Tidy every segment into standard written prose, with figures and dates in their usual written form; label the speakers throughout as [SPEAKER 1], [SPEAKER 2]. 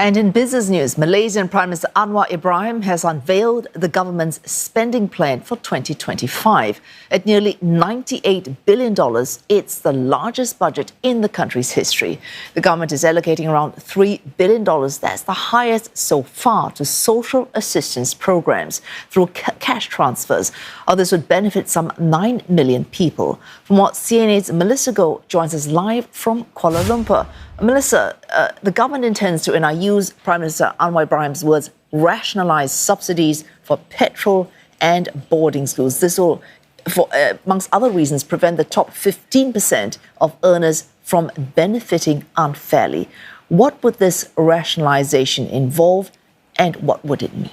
[SPEAKER 1] And in business news, Malaysian Prime Minister Anwar Ibrahim has unveiled the government's spending plan for 2025. At nearly $98 billion, it's the largest budget in the country's history. The government is allocating around $3 billion. That's the highest so far to social assistance programs through cash transfers. Others would benefit some 9 million people. From what CNA's Melissa Goh joins us live from Kuala Lumpur. Melissa, the government intends to, and I use Prime Minister Anwar Ibrahim's words, rationalise subsidies for petrol and boarding schools. This will, amongst other reasons, prevent the top 15% of earners from benefiting unfairly. What would this rationalisation involve, and what would it mean?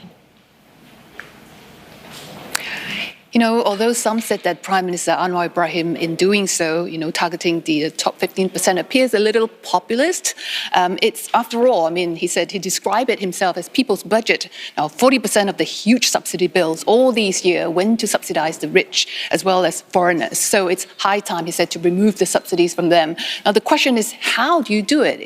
[SPEAKER 2] Although some said that Prime Minister Anwar Ibrahim, in doing so, targeting the top 15% appears a little populist. It's, after all, he said he described it himself as people's budget. Now, 40% of the huge subsidy bills all these years went to subsidize the rich as well as foreigners. So it's high time, he said, to remove the subsidies from them. Now, the question is, how do you do it?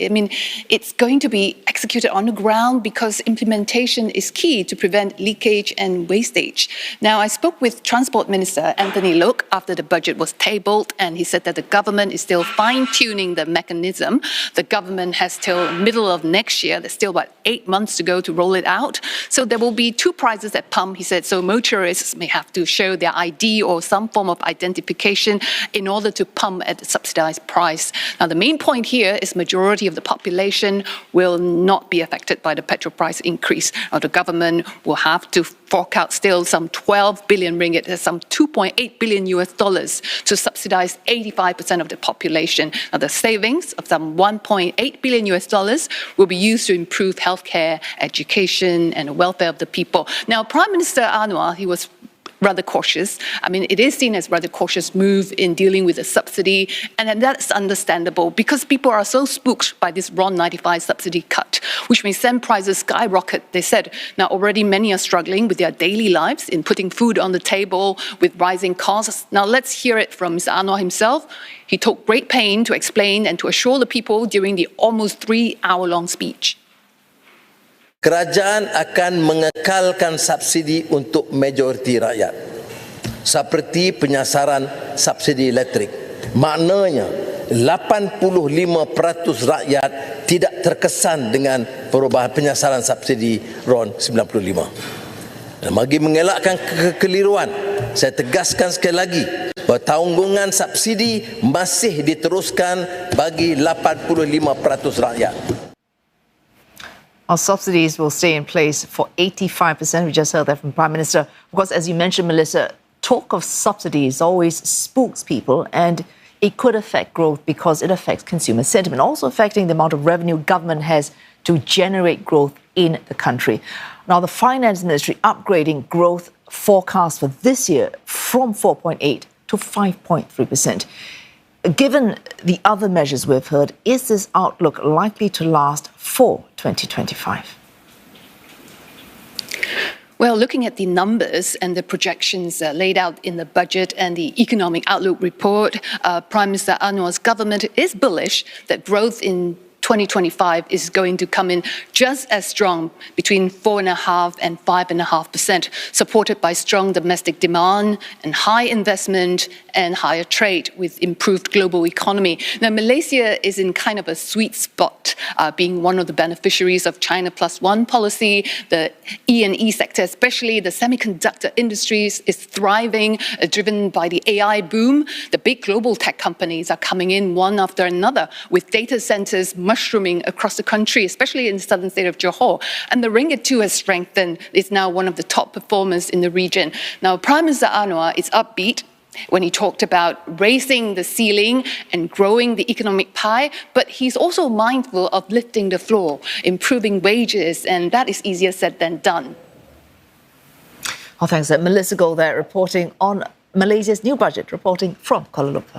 [SPEAKER 2] It's going to be executed on the ground because implementation is key to prevent leakage and wastage. Now, I spoke with Transport Minister Anthony Loke after the budget was tabled, and he said that the government is still fine-tuning the mechanism. The government has till middle of next year. There's still about 8 months to go to roll it out. So there will be 2 prizes at pump, he said. So motorists may have to show their ID or some form of identification in order to pump at the subsidized price. Now, the main point here is majority of the population will not be affected by the petrol price increase. Now, the government will have to fork out still some 12 billion ringgit, some $2.8 billion to subsidize 85% of the population. Now, the savings of some $1.8 billion will be used to improve healthcare, education, and the welfare of the people. Now, Prime Minister Anwar, he was rather cautious. It is seen as rather cautious move in dealing with the subsidy, and that's understandable because people are so spooked by this RON95 subsidy cut, which may send prices skyrocket, they said. Now, already many are struggling with their daily lives in putting food on the table with rising costs. Now, let's hear it from Mr. Anwar himself. He took great pain to explain and to assure the people during the almost 3-hour-long speech.
[SPEAKER 3] Kerajaan akan mengekalkan subsidi untuk majoriti rakyat seperti penyasaran subsidi elektrik. Maknanya 85% rakyat tidak terkesan dengan perubahan penyasaran subsidi RON 95. Dan bagi mengelakkan kekeliruan, saya tegaskan sekali lagi bahawa tanggungan subsidi masih diteruskan bagi 85% rakyat.
[SPEAKER 1] Our subsidies will stay in place for 85%. We just heard that from Prime Minister. Of course, as you mentioned, Melissa, talk of subsidies always spooks people, and it could affect growth because it affects consumer sentiment, also affecting the amount of revenue government has to generate growth in the country. Now, the Finance Ministry upgrading growth forecast for this year from 4.8 to 5.3%. Given the other measures we've heard, is this outlook likely to last for 2025?
[SPEAKER 2] Well, looking at the numbers and the projections laid out in the budget and the economic outlook report, Prime Minister Anwar's government is bullish that growth in 2025 is going to come in just as strong, between 4.5% and 5.5%, supported by strong domestic demand and high investment and higher trade with improved global economy. Now, Malaysia is in kind of a sweet spot, being one of the beneficiaries of China Plus One policy. The E&E sector, especially the semiconductor industries, is thriving, driven by the AI boom. The big global tech companies are coming in one after another, with data centers mushrooming across the country, especially in the southern state of Johor. And the ringgit too has strengthened. It's now one of the top performers in the region. Now, Prime Minister Anwar is upbeat when he talked about raising the ceiling and growing the economic pie, but he's also mindful of lifting the floor, improving wages, and that is easier said than done.
[SPEAKER 1] Thanks. Melissa Goh there reporting on Malaysia's new budget, reporting from Kuala Lumpur.